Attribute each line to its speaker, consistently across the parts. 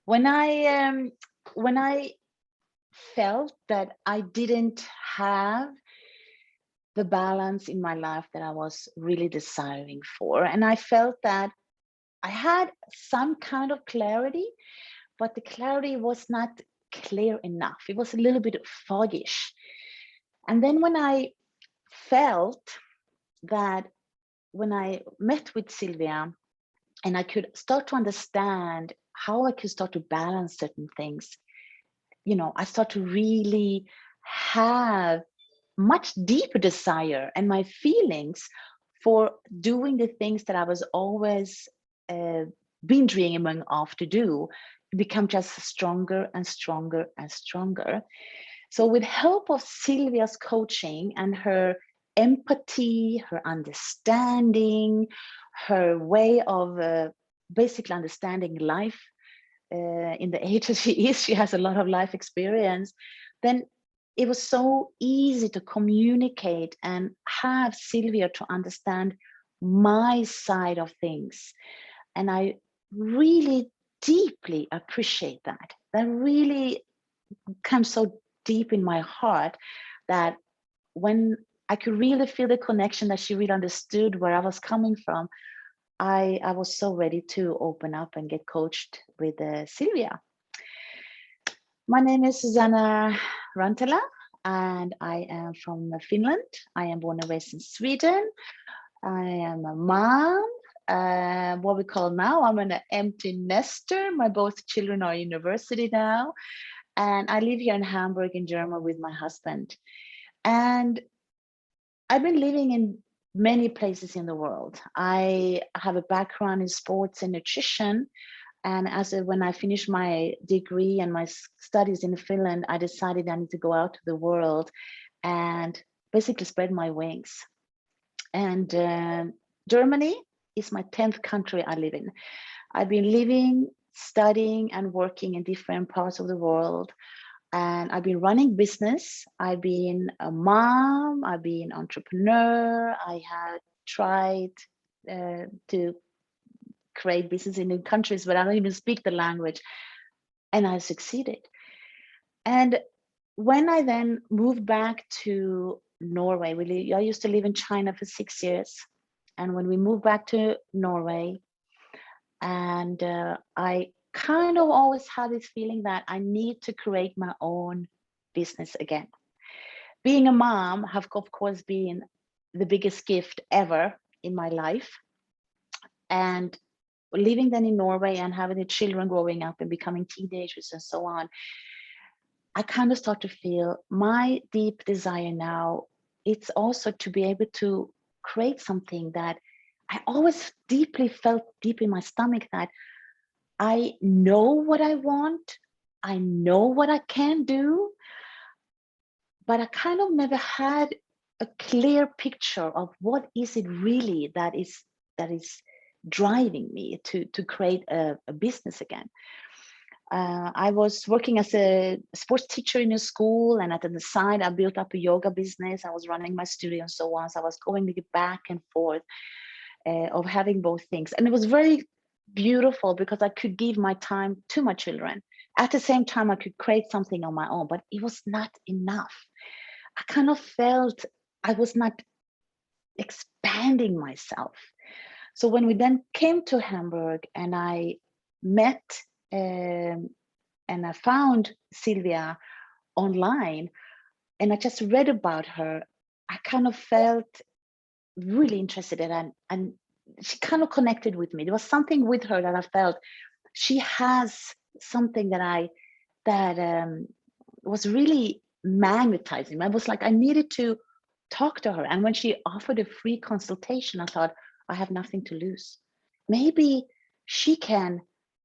Speaker 1: When I felt that I didn't have the balance in my life that I was really desiring for, and I felt that I had some kind of clarity, but the clarity was not clear enough. It was a little bit foggish. And then when I felt that, when I met with Silvia and I could start to understand how I could start to balance certain things, I start to really have much deeper desire and my feelings for doing the things that I was always been dreaming of to do become just stronger and stronger and stronger. So with help of Silvia's coaching and her empathy, her understanding, her way of basically understanding life in the age that she has a lot of life experience, then it was so easy to communicate and have Silvia to understand my side of things. And I really deeply appreciate that. That really comes so deep in my heart, that when I could really feel the connection, that she really understood where I was coming from, I was so ready to open up and get coached with Silvia. My name is Susanna Rantala, and I am from Finland. I am born and raised in Sweden. I am a mom. What we call now, I'm an empty nester. My both children are in university now, and I live here in Hamburg, in Germany, with my husband. And I've been living in many places in the world. I have a background in sports and nutrition. And when I finished my degree and my studies in Finland, I decided I need to go out to the world and basically spread my wings. And Germany is my 10th country I live in. I've been living, studying, and working in different parts of the world. And I've been running business. I've been a mom. I've been an entrepreneur. I had tried to create business in new countries, but I don't even speak the language. And I succeeded. And when I then moved back to Norway, I used to live in China for 6 years. And when we moved back to Norway, and I kind of always had this feeling that I need to create my own business again. Being a mom have, of course, been the biggest gift ever in my life. And living then in Norway and having the children growing up and becoming teenagers and so on, I kind of start to feel my deep desire now. It's also to be able to create something that I always deeply felt deep in my stomach, that I know what I want. I know what I can do, but I kind of never had a clear picture of what is it really that is driving me to create a business again. I was working as a sports teacher in a school, and at the side, I built up a yoga business. I was running my studio and so on. So I was going back and forth of having both things. And it was very beautiful because I could give my time to my children. At the same time, I could create something on my own, but it was not enough. I kind of felt I was not expanding myself. So when we then came to Hamburg and I met and I found Silvia online and I just read about her, I kind of felt really interested in her, and she kind of connected with me. There was something with her that I felt she has something that was really magnetizing. I was like, I needed to talk to her. And when she offered a free consultation, I thought, I have nothing to lose. Maybe she can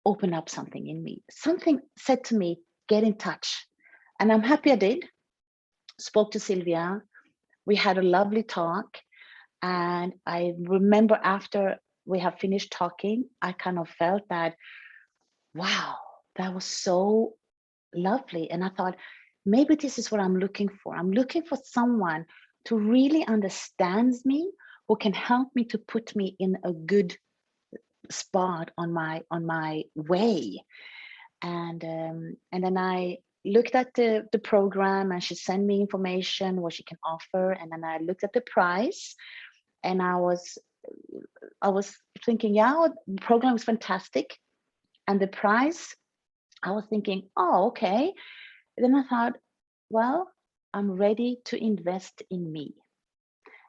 Speaker 1: open up something in me. Something said to me, get in touch. And I'm happy I did. Spoke to Silvia. We had a lovely talk. And I remember after we have finished talking, I kind of felt that, wow, that was so lovely. And I thought, maybe this is what I'm looking for. I'm looking for someone to really understands me, who can help me to put me in a good spot on my way. And then I looked at the program, and she sent me information what she can offer. And then I looked at the price, and I was thinking, yeah, the program was fantastic, and the price, I was thinking, oh, okay. Then I thought, well, I'm ready to invest in me.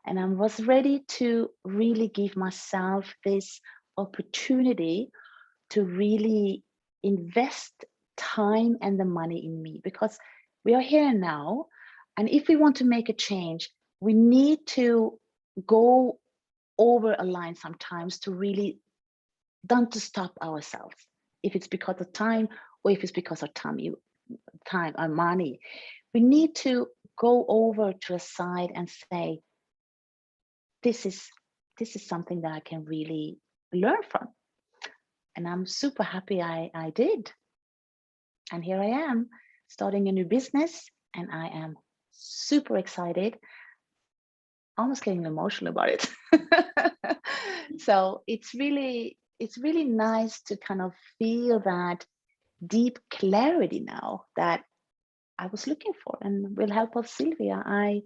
Speaker 1: And I was ready to really give myself this opportunity to really invest time and the money in me, because we are here now. And if we want to make a change, we need to go over a line sometimes to really don't to stop ourselves. If it's because of time, or if it's because of time or money, we need to go over to a side and say, this is something that I can really learn from. And I'm super happy I did. And here I am starting a new business, and I am super excited, almost getting emotional about it. So it's really nice to kind of feel that deep clarity now that I was looking for. And with help of Silvia, I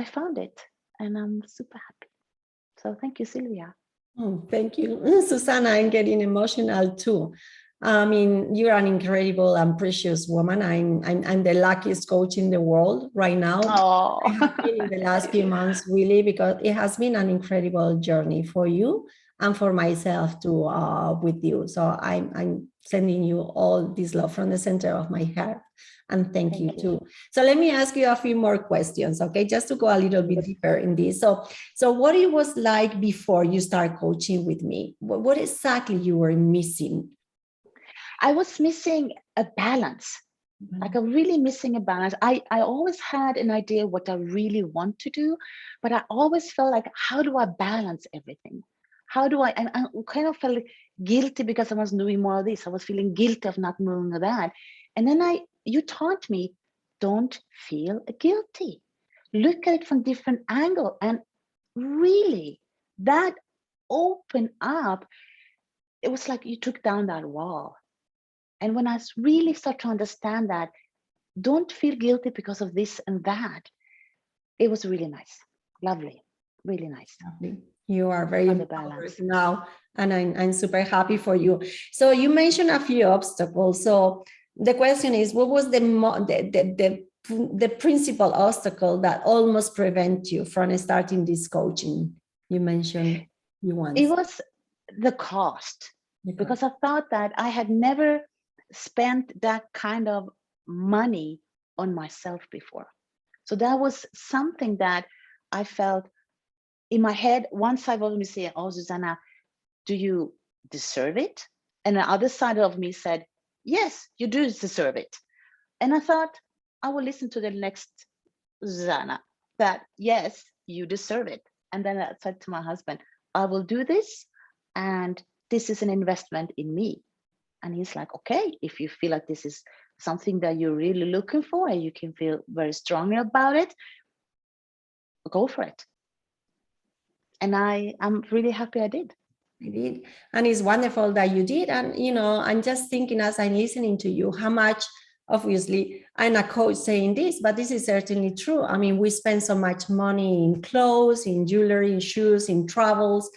Speaker 1: found it, and I'm super happy. So thank you, Silvia.
Speaker 2: Oh, thank you, Susanna. I'm getting emotional too. I mean, you're an incredible and precious woman. I'm the luckiest coach in the world right now.
Speaker 1: Oh,
Speaker 2: I have been in the last few months, really, because it has been an incredible journey for you and for myself too, with you. So I'm sending you all this love from the center of my heart. And thank you too. So let me ask you a few more questions, okay? Just to go a little bit deeper in this. So what it was like before you start coaching with me? What exactly you were missing?
Speaker 1: I was missing a balance, like a really missing a balance. I always had an idea what I really want to do, but I always felt like, how do I balance everything? How do I, and I kind of felt guilty because I was doing more of this. I was feeling guilty of not doing that. And then you taught me, don't feel guilty. Look at it from different angle. And really, that opened up. It was like you took down that wall. And when I really start to understand that, don't feel guilty because of this and that, it was really nice, lovely, really nice.
Speaker 2: Lovely. You are very empowered now, and I'm super happy for you. So you mentioned a few obstacles. So the question is, what was the principal obstacle that almost prevent you from starting this coaching? You mentioned you once.
Speaker 1: It was the cost, because I thought that I had never spent that kind of money on myself before. So that was something that I felt in my head. One side of me said, oh, Susanna, do you deserve it? And the other side of me said, yes, you do deserve it. And I thought, I will listen to the next Susanna, that yes, you deserve it. And then I said to my husband, I will do this, and this is an investment in me. And he's like, okay, if you feel like this is something that you're really looking for and you can feel very strongly about it, go for it. And I'm really happy I did.
Speaker 2: I did. And it's wonderful that you did. And, you know, I'm just thinking as I'm listening to you, how much, obviously, I'm a coach saying this, but this is certainly true. I mean, we spend so much money in clothes, in jewelry, in shoes, in travels,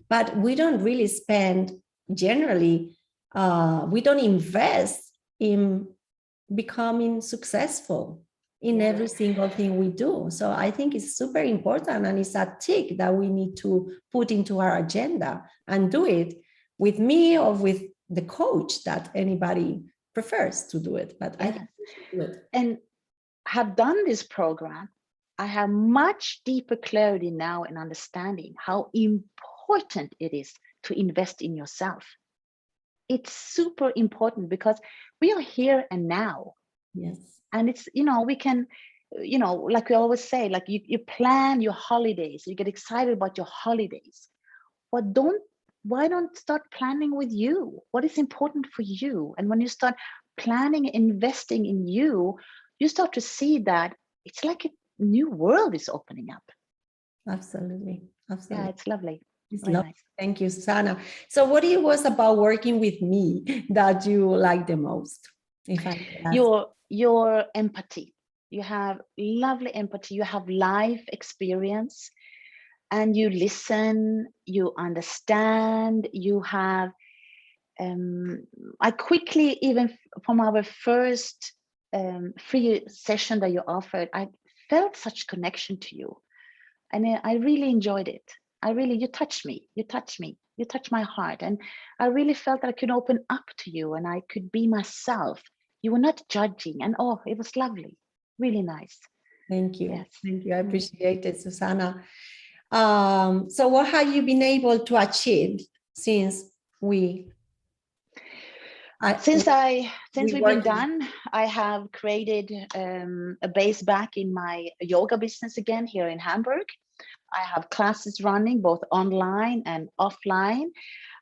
Speaker 2: but we don't really spend generally, we don't invest in becoming successful in every single thing we do. So I think it's super important, and it's a tick that we need to put into our agenda and do it with me or with the coach that anybody prefers to do it. But I think we should do it.
Speaker 1: And have done this program, I have much deeper clarity now and understanding how important it is to invest in yourself. It's super important because we are here and now.
Speaker 2: Yes.
Speaker 1: And it's, we can, like we always say, like you plan your holidays, you get excited about your holidays, but why don't start planning with you? What is important for you? And when you start planning, investing in you, you start to see that it's like a new world is opening up.
Speaker 2: Absolutely. Absolutely.
Speaker 1: Yeah, it's lovely.
Speaker 2: It's
Speaker 1: Very
Speaker 2: lovely.
Speaker 1: nice.
Speaker 2: Thank you, Susanna. So what it was about working with me that you like the most? If I may ask.
Speaker 1: Your empathy. You have lovely empathy. You have life experience, and you listen. You understand. You have. I quickly, even from our first free session that you offered, I felt such connection to you, and I really enjoyed it. You touched me. You touched me. You touched my heart, and I really felt that I could open up to you, and I could be myself. You were not judging, and oh, it was lovely, really nice.
Speaker 2: Thank you.
Speaker 1: Yes.
Speaker 2: Thank you. I appreciate it, Susanna. So what have you been able to achieve since we
Speaker 1: Since we've been
Speaker 2: working?
Speaker 1: done, I have created a base back in my yoga business again here in Hamburg. I have classes running both online and offline.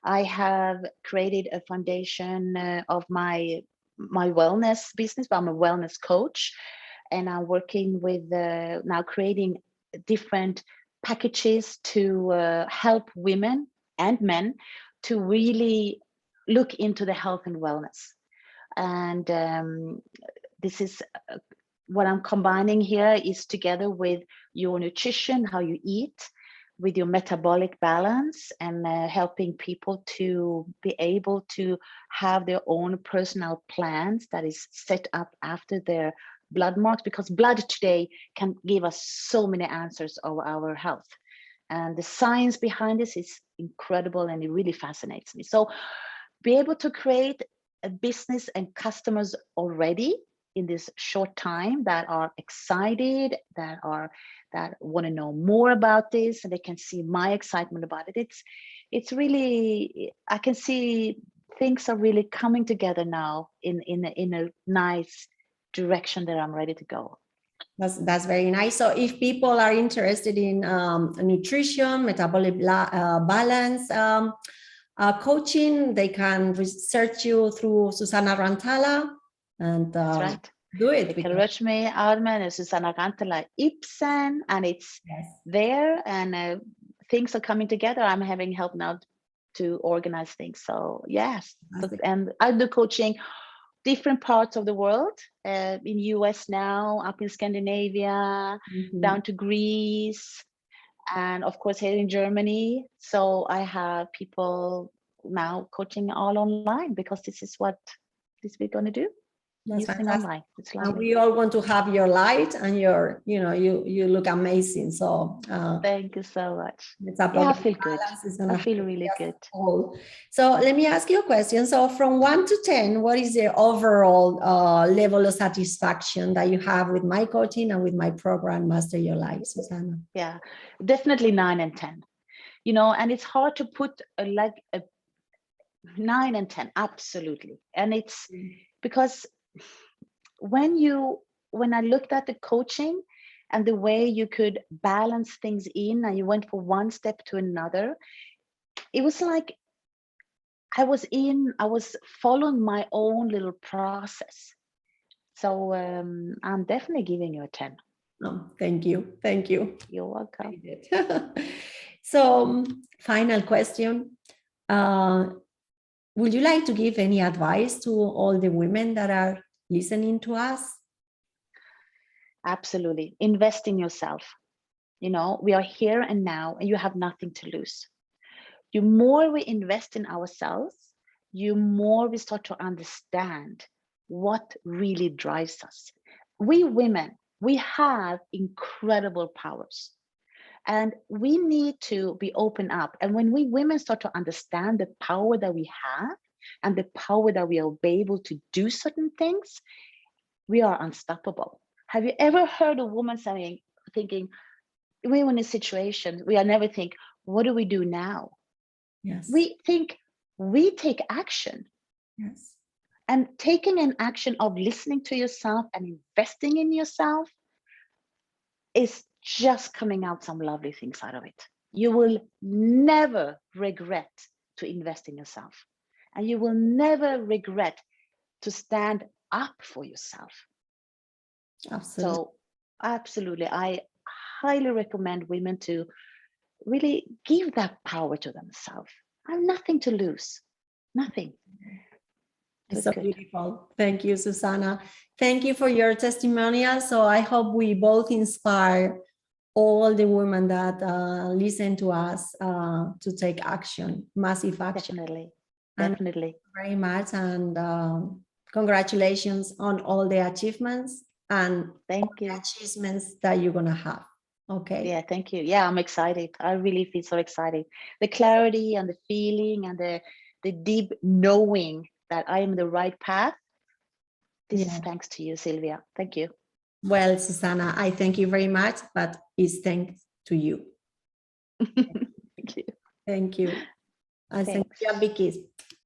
Speaker 1: I have created a foundation of my wellness business. I'm a wellness coach, and I'm working with now creating different packages to help women and men to really look into the health and wellness. And this is what I'm combining here is together with your nutrition, how you eat, with your metabolic balance, and helping people to be able to have their own personal plans that is set up after their blood marks, because blood today can give us so many answers of our health. And the science behind this is incredible, and it really fascinates me. So be able to create a business and customers already in this short time that are excited, that want to know more about this, and they can see my excitement about it. It's really, I can see things are really coming together now in a nice direction that I'm ready to go.
Speaker 2: That's very nice. So if people are interested in nutrition, metabolic balance, coaching, they can research you through Susanna Rantala and
Speaker 1: That's right.
Speaker 2: do it.
Speaker 1: They can reach me, Armen, and Susanna Rantala Ibsen, and it's there, and things are coming together. I'm having help now to organize things. So yes, and I do coaching different parts of the world, in US now, up in Scandinavia, down to Greece, and of course here in Germany. So I have people now coaching all online, because this is what we're going to do.
Speaker 2: That's
Speaker 1: using
Speaker 2: fantastic.
Speaker 1: online. It's
Speaker 2: And
Speaker 1: lovely.
Speaker 2: we all want to have your light and your, you look amazing. So
Speaker 1: thank you so much.
Speaker 2: It's
Speaker 1: I feel good. I feel really good.
Speaker 2: So let me ask you a question. So from 1 to 10, what is the overall level of satisfaction that you have with my coaching and with my program, Master Your Life, Susanna?
Speaker 1: Yeah, definitely 9 and 10. And it's hard to put a 9 and 10, absolutely. And it's because when I looked at the coaching and the way you could balance things in, and you went from one step to another, it was like I was following my own little process. So I'm definitely giving you a 10.
Speaker 2: Oh, thank you. Thank you.
Speaker 1: You're welcome.
Speaker 2: So final question. Would you like to give any advice to all the women that are listening to us?
Speaker 1: Absolutely. Invest in yourself. We are here and now, and you have nothing to lose. The more we invest in ourselves, the more we start to understand what really drives us. We women, we have incredible powers, and we need to be open up. And when we women start to understand the power that we have and the power that we will be able to do certain things, we are unstoppable. Have you ever heard a woman thinking, we're in a situation, we never think, what do we do now?
Speaker 2: Yes.
Speaker 1: We think, we take action.
Speaker 2: Yes.
Speaker 1: And taking an action of listening to yourself and investing in yourself is just coming out some lovely things out of it. You will never regret to invest in yourself. And you will never regret to stand up for yourself.
Speaker 2: Absolutely.
Speaker 1: So absolutely, I highly recommend women to really give that power to themselves. I have nothing to lose, nothing.
Speaker 2: It's so beautiful. Thank you, Susanna. Thank you for your testimonial. So I hope we both inspire all the women that listen to us to take action, massive action.
Speaker 1: Definitely,
Speaker 2: and
Speaker 1: definitely.
Speaker 2: Thank you very much, and congratulations on all the achievements and
Speaker 1: Thank you.
Speaker 2: achievements that you're gonna have. Okay.
Speaker 1: Yeah, thank you. Yeah, I'm excited. I really feel so excited. The clarity and the feeling and the deep knowing that I am in the right path. This is thanks to you, Silvia. Thank you.
Speaker 2: Well, Susanna, I thank you very much, but it's thanks to you.
Speaker 1: Thank you.
Speaker 2: Thank you. I send you a big kiss.